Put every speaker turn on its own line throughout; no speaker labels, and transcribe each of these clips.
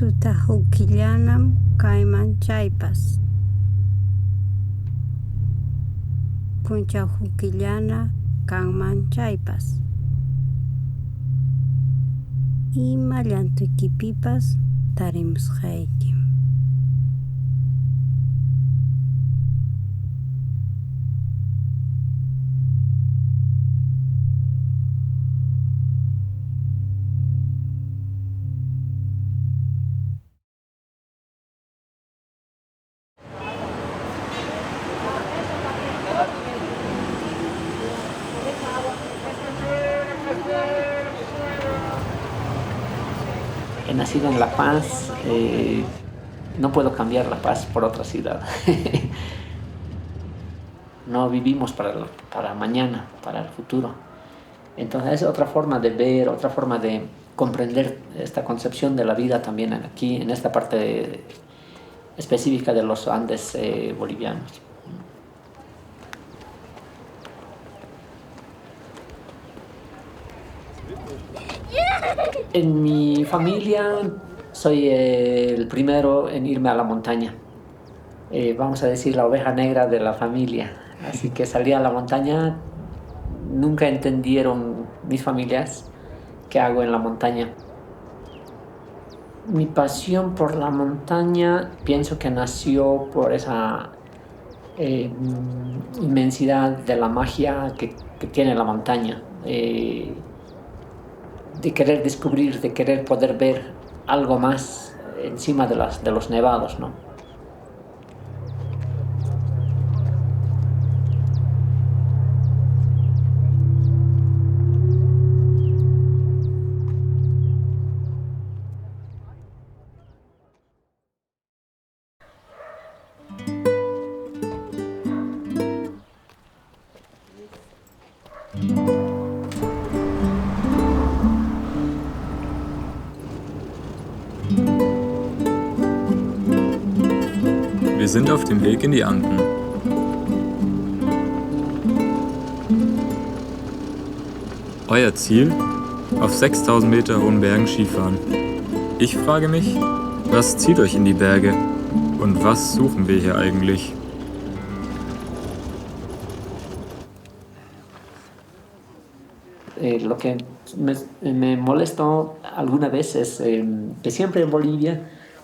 Tutahukillanam kayman chaypas. Punchahukillana kanman chaypas. Ima llantuykipipas tarimusqaykim.
He nacido en La Paz, no puedo cambiar La Paz por otra ciudad. No vivimos para mañana, para el futuro. Entonces es otra forma de ver, otra forma de comprender esta concepción de la vida también aquí, en esta parte específica de los Andes bolivianos. En mi familia soy el primero en irme a la montaña. Vamos a decir la oveja negra de la familia. Así que salí a la montaña. Nunca entendieron mis familias qué hago en la montaña. Mi pasión por la montaña pienso que nació por esa inmensidad de la magia que tiene la montaña. De querer descubrir, de querer poder ver algo más encima de los nevados, ¿no?
Wir sind auf dem Weg in die Anden. Euer Ziel? Auf 6000 Meter hohen Bergen Skifahren. Ich frage mich, was zieht euch in die Berge? Und was suchen wir hier eigentlich?
Lo que me molestó alguna vez es que siempre en Bolivia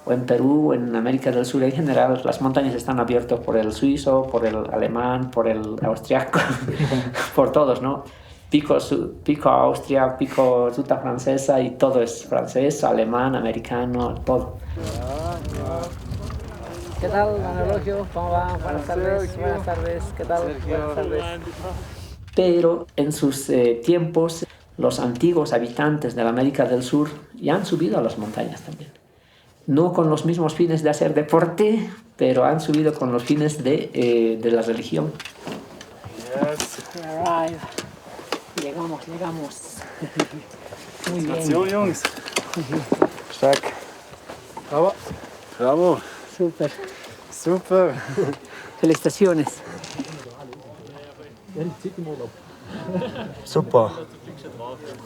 o en Perú o en América del Sur en general las montañas están abiertas por el suizo, por el alemán, por el austriaco, por todos, ¿no? Pico Austria, pico ruta francesa y todo es francés, alemán, americano, todo. ¿Qué tal, Manologio? ¿Cómo va? Buenas tardes. Buenas tardes. ¿Qué tal? Buenas tardes. Pero en sus tiempos los antiguos habitantes de la América del Sur ya han subido a las montañas también. No con los mismos fines de hacer deporte, pero han subido con los fines de la religión.
Yes.
All right. Llegamos. Muy bien.
Station, Jungs. Stark. Bravo. Super.
Felicitaciones.
Super.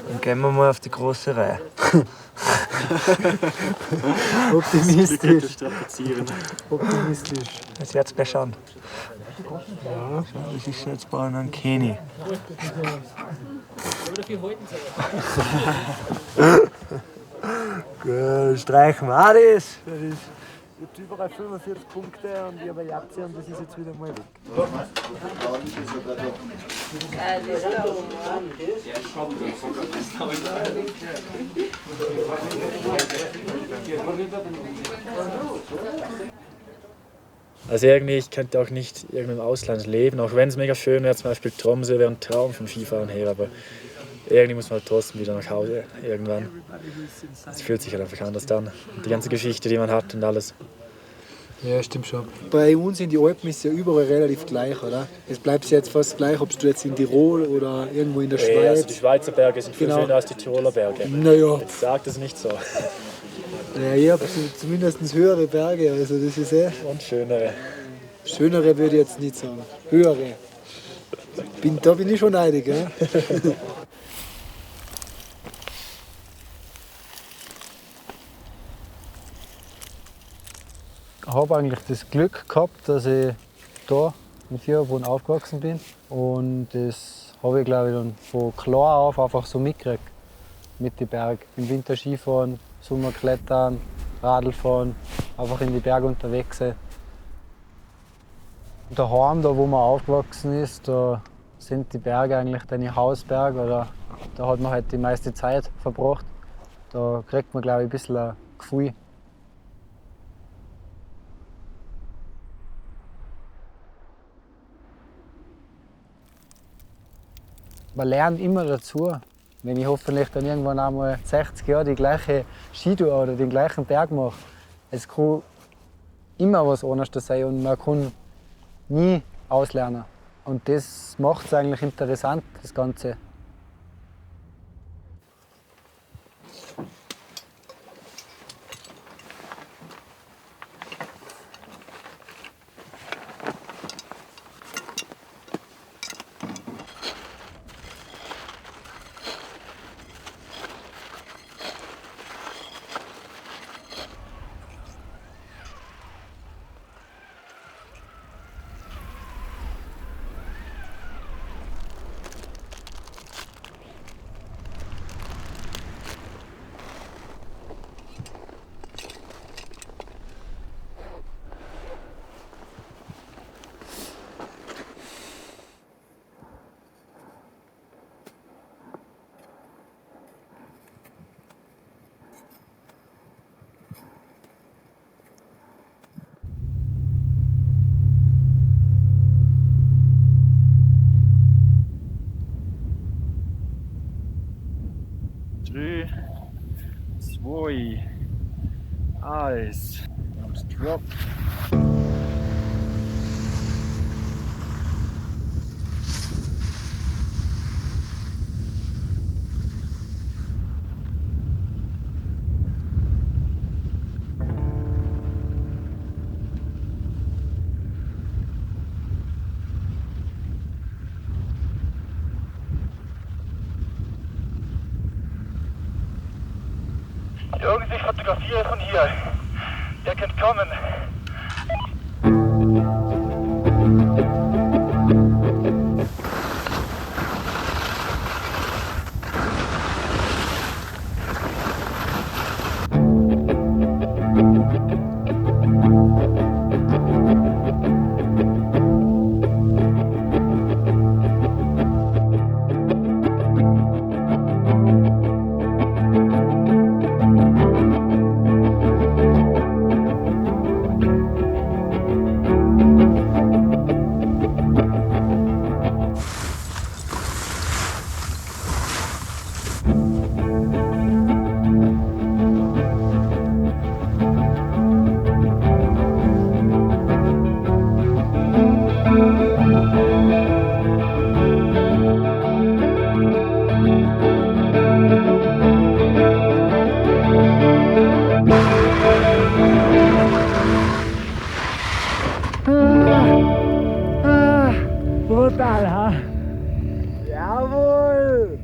Dann gehen wir mal auf die große Reihe. Optimistisch. Das jetzt gleich an. Ja, das ist jetzt bei einem Keni. Gut, streichen wir auch das. Ihr habt überall 45 Punkte und ich habe Jagd und das ist jetzt wieder mal weg.
Also irgendwie, ich könnte auch nicht irgendwo im Ausland leben, auch wenn es mega schön wäre, zum Beispiel Tromsø wäre ein Traum vom Skifahren her, aber irgendwie muss man halt trotzdem wieder nach Hause irgendwann. Es fühlt sich halt einfach anders an. Und die ganze Geschichte, die man hat und alles.
Ja, stimmt schon. Bei uns in die Alpen ist es ja überall relativ gleich, oder? Es bleibt jetzt fast gleich, ob du jetzt in Tirol oder irgendwo in der Schweiz.
Ja, also die Schweizer Berge sind viel schöner als die Tiroler Berge.
Naja.
Jetzt sagt es nicht so.
Ja, ich habe zumindest höhere Berge, also das ist
Und schönere.
Schönere würde ich jetzt nicht sagen. Höhere. Da bin ich schon neidig, ja? habe eigentlich das Glück gehabt, dass ich da in Viererbrunn aufgewachsen bin. Und das habe ich, glaube ich, dann von klar auf einfach so mitgekriegt. Mit den Bergen. Im Winter Skifahren, Sommer klettern, Radl fahren, einfach in die Berge unterwegs sein. Daheim, da wo man aufgewachsen ist, da sind die Berge eigentlich deine Hausberge. Oder da hat man halt die meiste Zeit verbracht. Da kriegt man, glaube ich, ein bisschen ein Gefühl. Man lernt immer dazu. Wenn ich hoffentlich dann irgendwann einmal 60 Jahre die gleiche Skitour oder den gleichen Berg mache, es kann immer was anderes sein und man kann nie auslernen. Und das macht es eigentlich interessant, das Ganze.
Drei, zwei, eins. Drop.
Jungs, ich fotografiere von hier. Ihr könnt kommen.
Brutal, ha? Jawohl!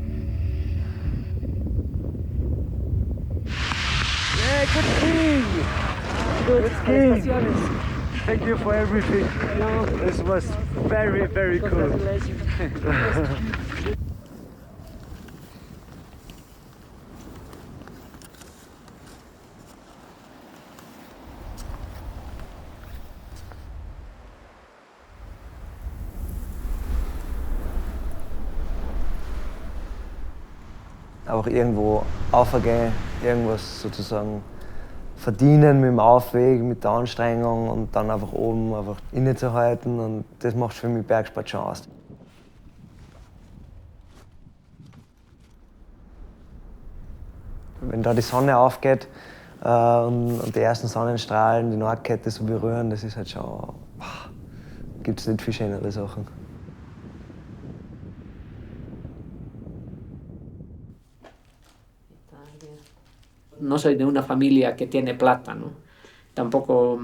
Yeah, good skiing! Good skiing! Thank you for everything. This was very, very cool.
Auch irgendwo aufgehen, irgendwas sozusagen verdienen mit dem Aufweg, mit der Anstrengung und dann einfach oben einfach innezuhalten, und das macht für mich Bergsport schon aus. Wenn da die Sonne aufgeht und die ersten Sonnenstrahlen die Nordkette so berühren, das ist halt schon, gibt es nicht viel schönere Sachen.
No soy de una familia que tiene plata, ¿no? Tampoco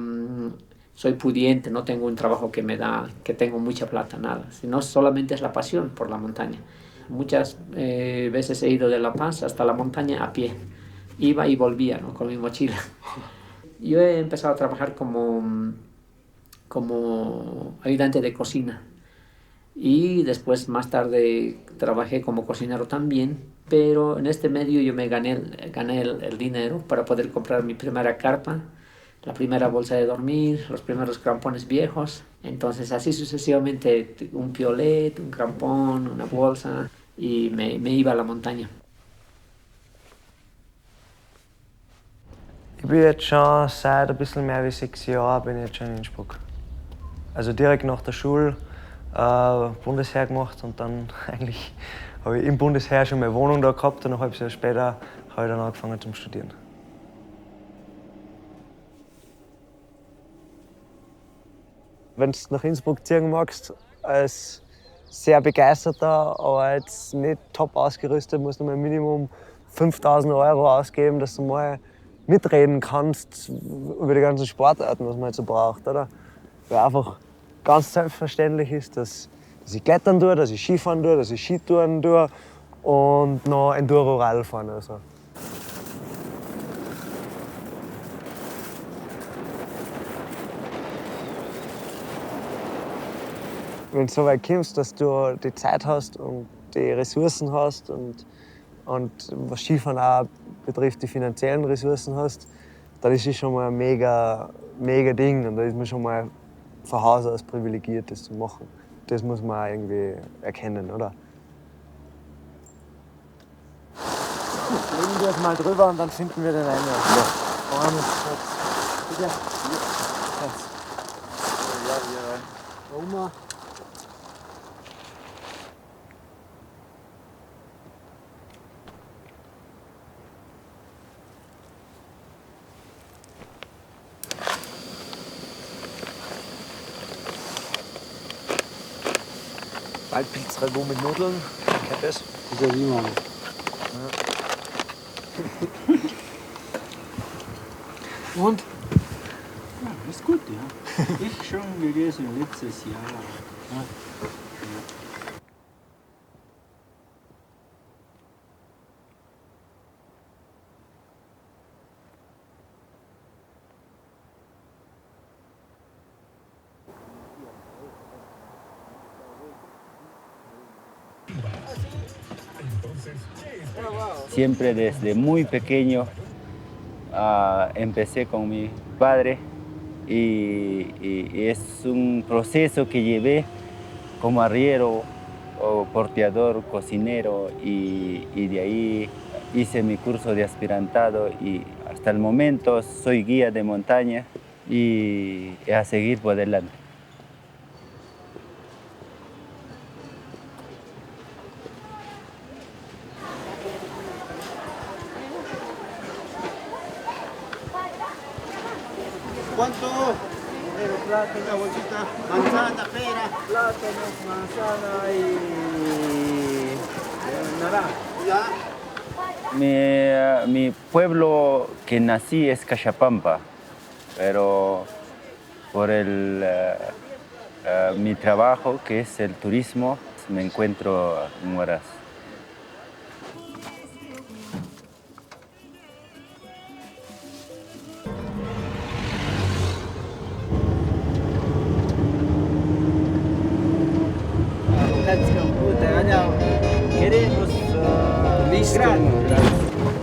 soy pudiente, no tengo un trabajo que me da, que tengo mucha plata, nada. Sino solamente es la pasión por la montaña. Muchas veces he ido de La Paz hasta la montaña a pie. Iba y volvía, ¿no? Con mi mochila. yo he empezado a trabajar como ayudante de cocina y después más tarde trabajé como cocinero también, pero en este medio yo me gané el dinero para poder comprar mi primera carpa, la primera bolsa de dormir, los primeros crampones viejos. Entonces así sucesivamente, un piolet, un crampón, una bolsa, y me iba a la montaña.
Ich bin jetzt schon seit ein bisschen mehr wie 6 Jahren bin ich jetzt schon in Innsbruck. Also direkt nach der Schule Bundesheer gemacht und dann eigentlich habe ich im Bundesheer schon meine Wohnung da gehabt und ein halbes Jahr später habe ich dann angefangen zum Studieren. Wenn du nach Innsbruck ziehen magst, als sehr begeisterter, aber jetzt nicht top ausgerüstet, musst du mal Minimum 5.000 € ausgeben, dass du mal mitreden kannst über die ganzen Sportarten, was man jetzt so braucht, oder? Weil einfach ganz selbstverständlich ist, dass ich klettern tue, dass ich Skifahren tue, dass ich Skitouren tue und noch Enduro-Radl fahren. Also. Wenn du so weit kommst, dass du die Zeit hast und die Ressourcen hast und was Skifahren auch betrifft, die finanziellen Ressourcen hast, dann ist es schon mal ein mega Ding und da ist man schon mal von Haus aus privilegiert, das zu machen. Das muss man auch irgendwie erkennen, oder? Legen wir es mal drüber und dann finden wir den Eingang. Ja. Bitte? Ja. Oma. Waldpilzragout mit Nudeln. Kennt das? Das ist ja wie man. Und?
Ja, ist gut, ja. Ich schon gegessen letztes Jahr. Ja. Siempre desde muy pequeño empecé con mi padre y es un proceso que llevé como arriero o porteador, cocinero y de ahí hice mi curso de aspirantado y hasta el momento soy guía de montaña y a seguir por delante.
¿Cuánto? Plátano, una bolsita, manzana, pera.
Plátano, manzana y naranja.
¿Ya?
Mi pueblo que nací es Cachapampa, pero por mi trabajo, que es el turismo, me encuentro en Huaraz.
Queremos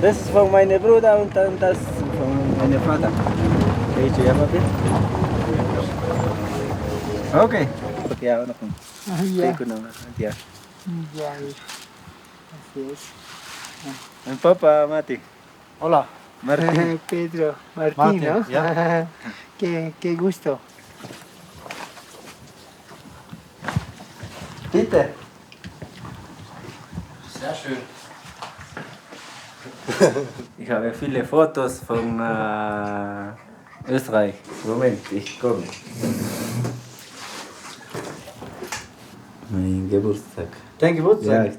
Das ist von meinem Bruder und dann das von meinem Vater. Ja, papi? Okay. Okay, auch noch ein Steak noch. Ja.
Ya, así es.
Mein Papa, Mati.
Hola.
Martín.
Pedro, Martín,
Martín,
¿no?
ja.
Qué gusto.
Bitte.
Sehr schön.
Ich habe viele Fotos von Österreich. Moment, ich komme.
Mein Geburtstag.
Dein Geburtstag?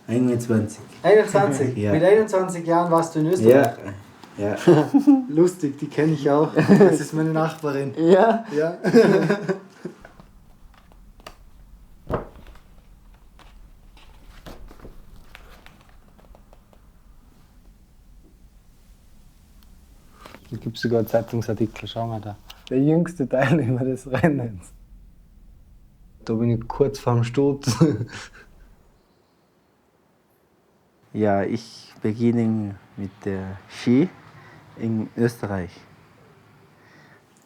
Ja, 21.
21?
Ja.
Mit 21 Jahren warst du in Österreich?
Ja. Ja.
Lustig, die kenne ich auch. Das ist meine Nachbarin.
Ja?
Ja. Da gibt es sogar einen Zeitungsartikel, schau mal da. Der jüngste Teilnehmer des Rennens. Da bin ich kurz vorm Sturz.
Ja, ich beginne mit der Ski in Österreich.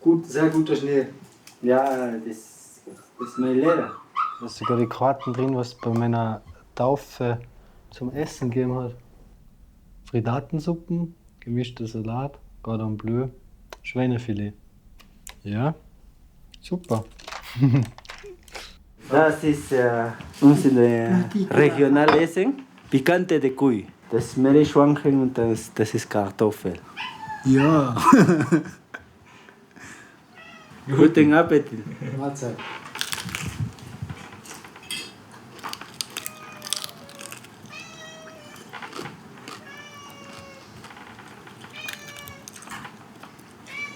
Gut, sehr guter Schnee.
Ja, das ist mein Lehrer.
Da ist sogar die Karten drin, was es bei meiner Taufe zum Essen gegeben hat. Frittatensuppen, gemischter Salat, Cordon Bleu, Schweinefilet. Ja, super.
Das ist unser Regionalessen, Picante de Cuy. Das ist Meerschweinchen und das ist Kartoffel.
Ja.
Guten Appetit.
Mahlzeit.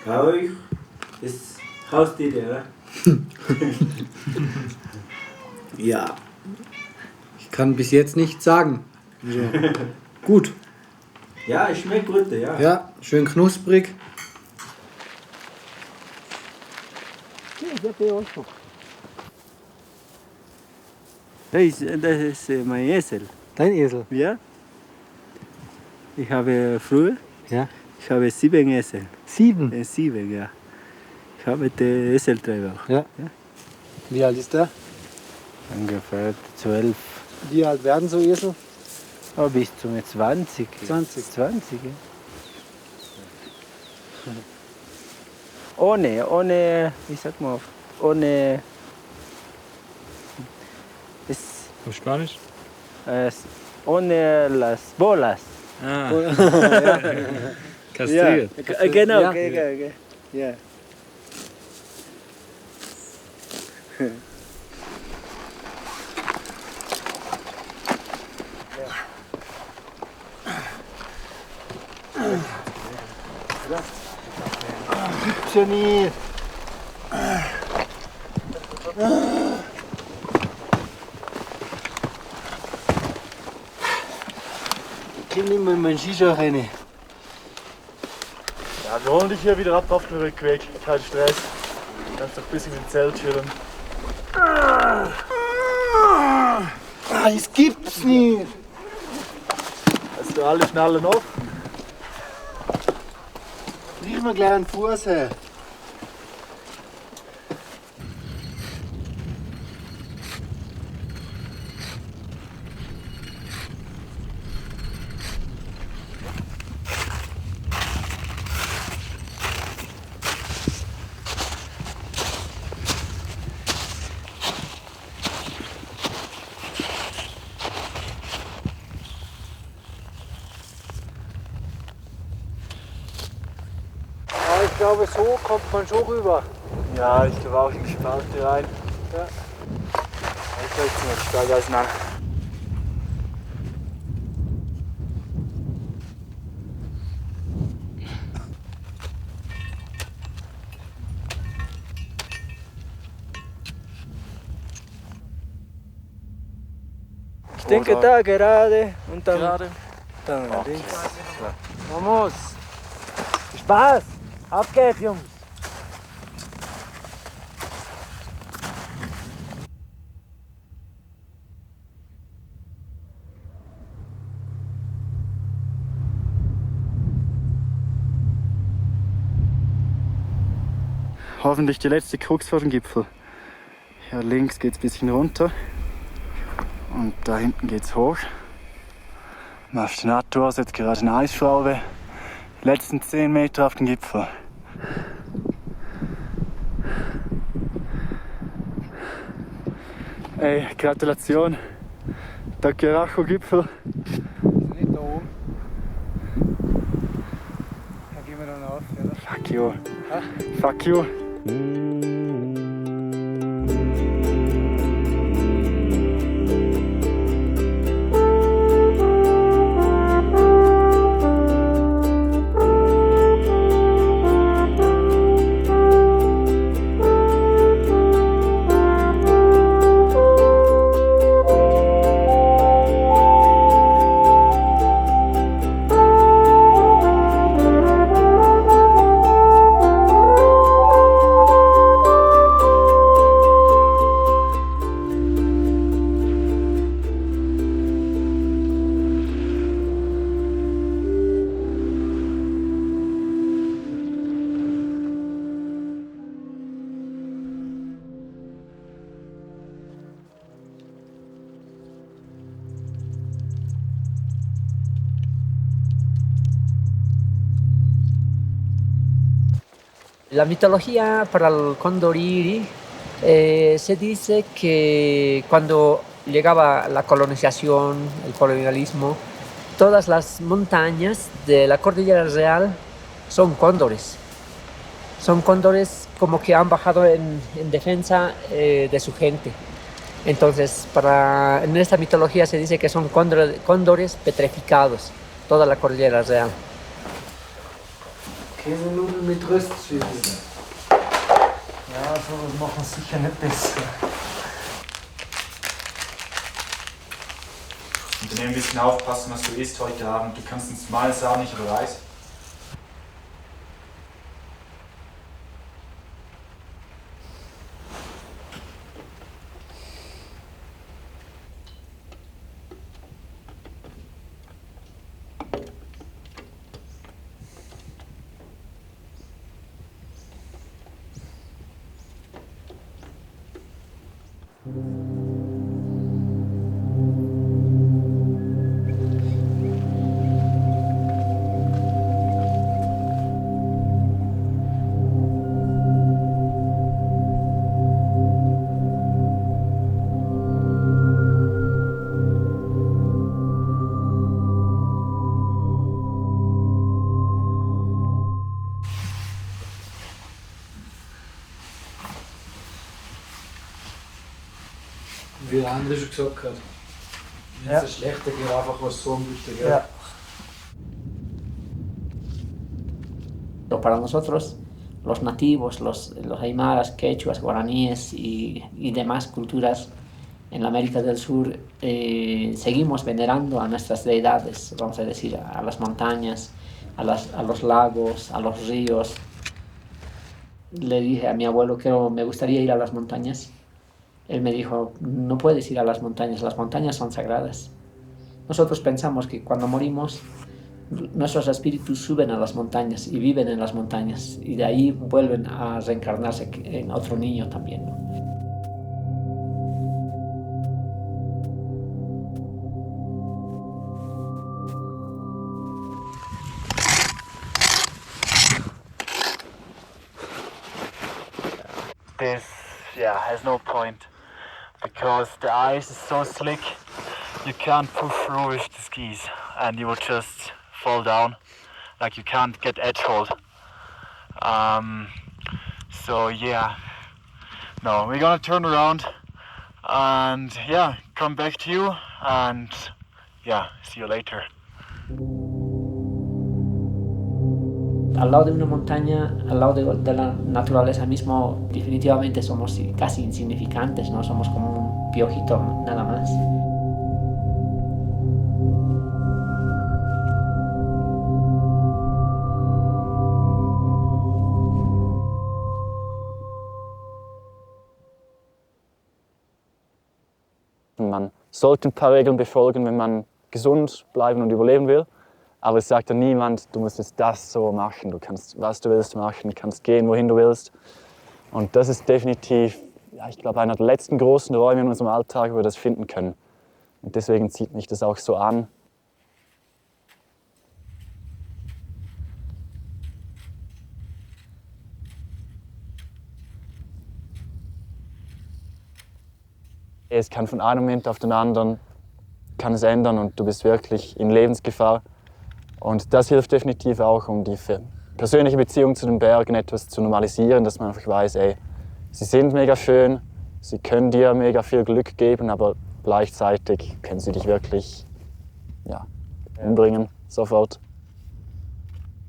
Bei euch ist Haustiere, oder?
Ja. Ich kann bis jetzt nichts sagen. Also, gut.
Ja, es schmeckt gut, ja.
Ja, schön knusprig.
Das ist mein Esel.
Dein Esel?
Ja. Ich habe früher,
Ja.
ich habe 7 Esel.
7?
7, ja. Ich habe den Eseltreiber.
Ja. Wie alt ist der?
Ungefähr 12.
Wie alt werden so Esel?
Oh, bis zum 20.
20.
20, ja. Ohne, wie sagt man, ohne.
Auf Spanisch?
Ohne las bolas.
Ah.
Ja.
Kastriert.
Ja, genau,
Ja.
genau. Ja.
Gibt's ja nie. Ich komm nicht mehr in meinen Shisha rein.
Ja, wir holen dich hier wieder ab auf den Rückweg. Kein Stress. Kannst doch ein bisschen im Zelt chillen.
Das gibt's nicht.
Hast du alle Schnallen offen?
Riech mir gleich einen Fuß her. Ich glaube, so kommt man schon rüber.
Ja, ich glaube auch in die Spalte rein.
Ja.
Ich lege jetzt mal die Steigeisen an.
Ich denke da gerade und dann.
Gerade?
Dann
Okay.
links.
Vamos. Spaß. Auf geht's, Jungs.
Hoffentlich die letzte Krux vor dem Gipfel. Hier links geht es ein bisschen runter und da hinten geht es hoch. Auf den Natur jetzt gerade eine Eisschraube. Die letzten 10 Meter auf den Gipfel. Ey, Gratulation. Der Geracho-Gipfel.
Nicht da oben. Da gehen wir dann auf, oder?
Fuck you. Fuck you.
La mitología para el cóndor iri se dice que cuando llegaba la colonización, el colonialismo, todas las montañas de la Cordillera Real son cóndores. Son cóndores como que han bajado en defensa de su gente. Entonces, en esta mitología se dice que son cóndores petrificados, toda la Cordillera Real.
Käsenudeln mit Röstzwiebeln. Ja, sowas machen wir sicher nicht besser.
Unternehmen ein bisschen aufpassen, was du isst heute Abend. Du kannst uns mal sagen, nicht oder Reis.
Wie der andere schon gesagt hat, wenn es ein schlechter geht, einfach was sagen bitte, gell?
Ja.
Para nosotros, los nativos, los aymaras, quechuas, guaraníes y demás culturas en la América del Sur, seguimos venerando a nuestras deidades, vamos a decir, a las montañas, a los lagos, a los ríos. Le dije a mi abuelo que me gustaría ir a las montañas. Él me dijo, no puedes ir a las montañas son sagradas. Nosotros pensamos que cuando morimos, nuestros espíritus suben a las montañas y viven en las montañas y de ahí vuelven a reencarnarse en otro niño también, ¿no?
This, has no point. Because the ice is so slick, you can't push through with the skis and you will just fall down. Like you can't get edge hold. So no, we're gonna turn around and come back to you and see you later.
Al lado de una montaña, al lado de la naturaleza mismo, definitivamente somos casi insignificantes, ¿no? Somos como un piojito nada más.
Man sollte ein paar Regeln befolgen, wenn man gesund bleiben und überleben will. Aber es sagt ja niemand, du musst jetzt das so machen. Du kannst, was du willst machen, kannst gehen, wohin du willst. Und das ist definitiv, ich glaube, einer der letzten großen Räume in unserem Alltag, wo wir das finden können. Und deswegen zieht mich das auch so an. Es kann von einem Moment auf den anderen kann es ändern und du bist wirklich in Lebensgefahr. Und das hilft definitiv auch, um die persönliche Beziehung zu den Bergen etwas zu normalisieren, dass man einfach weiß, sie sind mega schön, sie können dir mega viel Glück geben, aber gleichzeitig können sie dich wirklich umbringen, sofort.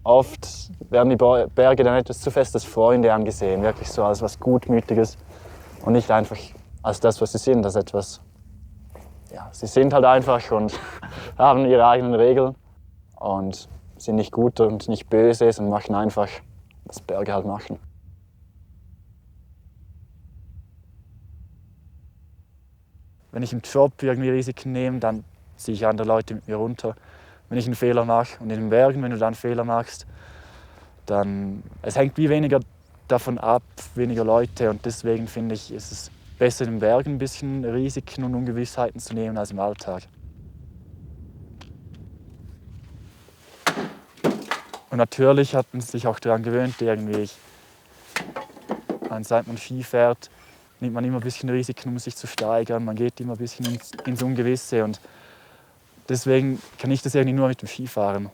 Oft werden die Berge dann etwas zu fest als Freunde angesehen, wirklich so als was Gutmütiges und nicht einfach als das, was sie sind, als etwas, sie sind halt einfach und haben ihre eigenen Regeln. Und sind nicht gut und nicht böse und machen einfach, was Berge halt machen.
Wenn ich im Job irgendwie Risiken nehme, dann ziehe ich andere Leute mit mir runter. Wenn ich einen Fehler mache und in den Bergen, wenn du dann einen Fehler machst, dann es hängt wie weniger davon ab, weniger Leute. Und deswegen finde ich, ist es besser in den Bergen ein bisschen Risiken und Ungewissheiten zu nehmen als im Alltag. Und natürlich hat man sich auch daran gewöhnt, irgendwie Seit man Vieh fährt, nimmt man immer ein bisschen Risiken, um sich zu steigern. Man geht immer ein bisschen ins Ungewisse. Und deswegen kann ich das irgendwie nur mit dem Vieh fahren.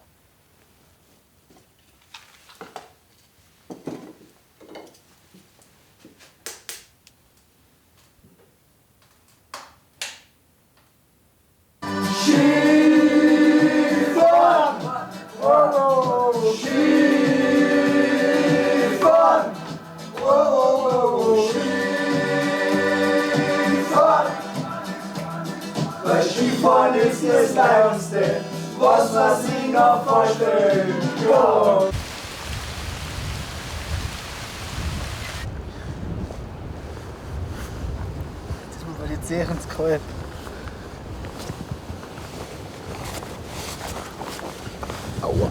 Skifahren ist das Geilste, was man sich noch vorstellen kann.
Jetzt ist mir die Zehen zu kalt. Aua.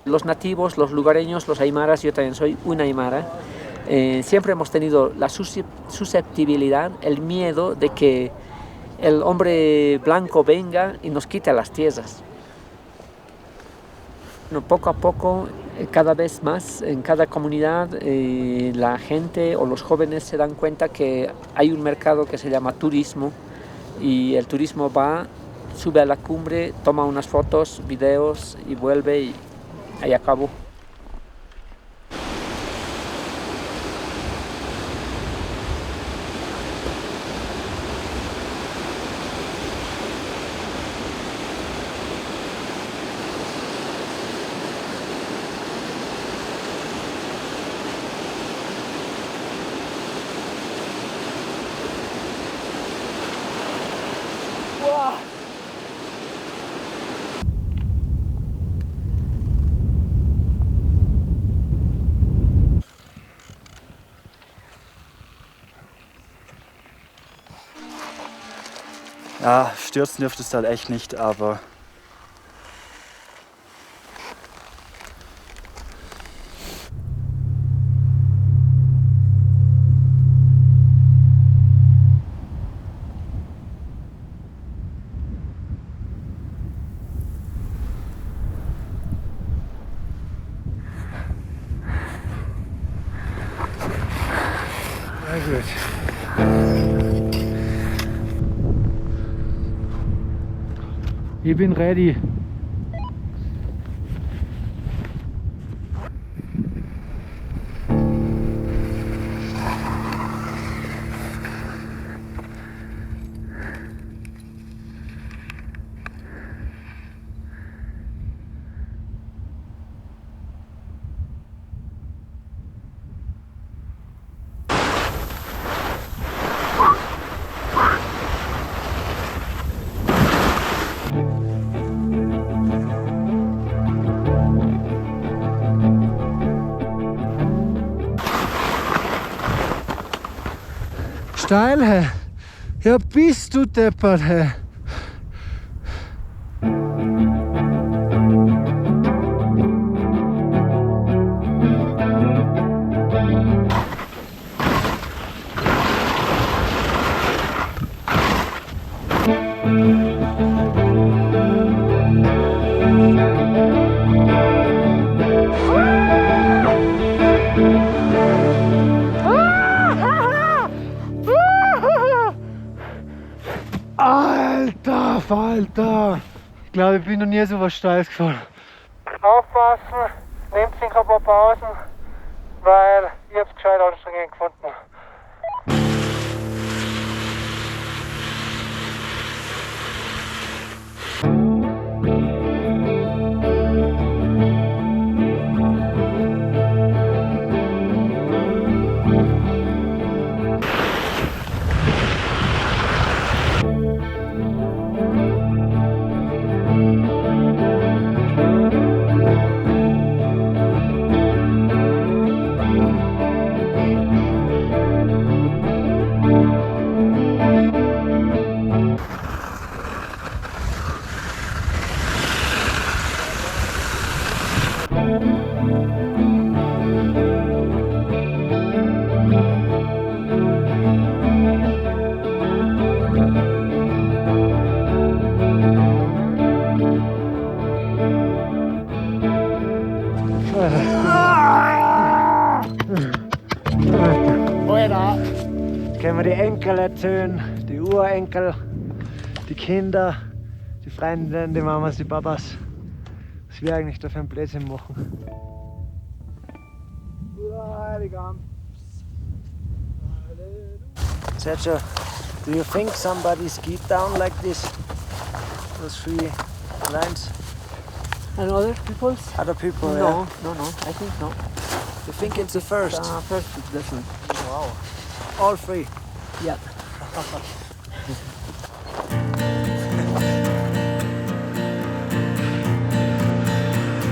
Los nativos, los lugareños, los aymaras, yo también soy un aymara, siempre hemos tenido la susceptibilidad, el miedo de que el hombre blanco venga y nos quite las tierras. Bueno, poco a poco, cada vez más, en cada comunidad, la gente o los jóvenes se dan cuenta que hay un mercado que se llama turismo y el turismo va, sube a la cumbre, toma unas fotos, videos y vuelve y ahí acabó.
Ja, stürzen dürfte es halt echt nicht, aber
Na gut. Ich bin ready. Steil, hä? Ja, bist du deppert, hä? Alter! Ich glaube, ich bin noch nie so was Steiles gefahren.
Aufpassen, nehmt sich ein paar Pausen, weil ich hab's gescheit anstrengend gefunden.
können wir die Enkel erzählen, die Urenkel, die Kinder, die Freundinnen, die Mamas, die Papas, was wir eigentlich da für einen Blödsinn machen. Sergio, do you think somebody skied down like this? Those 3 lines?
And other people's?
Other people,
No, no, I think no.
You think it's the first?
First lesson.
Wow. All 3?
Yeah.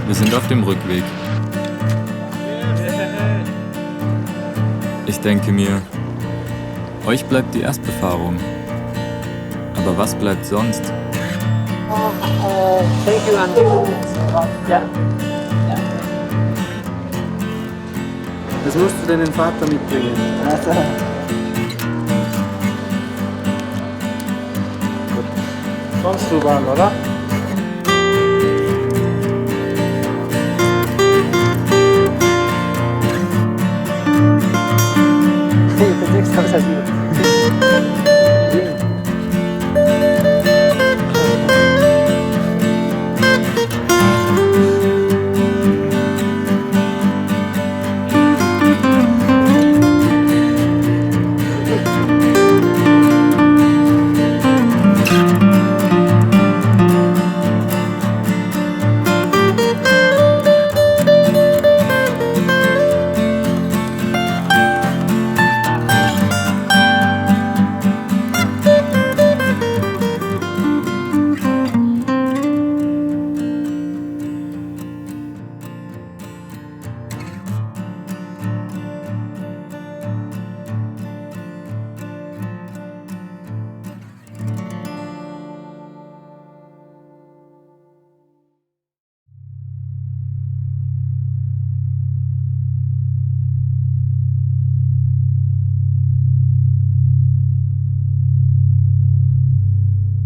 Wir sind auf dem Rückweg. Ich denke mir, euch bleibt die Erstbefahrung. Aber was bleibt sonst?
Thank you, Andy. Ja.
Das musst du deinen Vater mitbringen.
Kommst du ran, oder?
Ich bin nichts außer dir.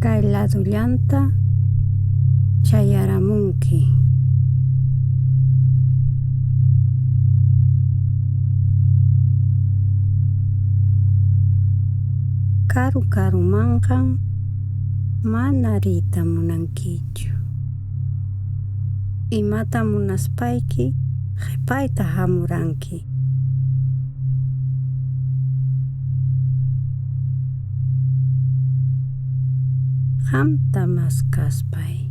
Kailadullanta Chayaramunki. Karu karu mankan mana rita munankichu. Imata munaspayki qhipaita hamuranki. Hamta maskaspay.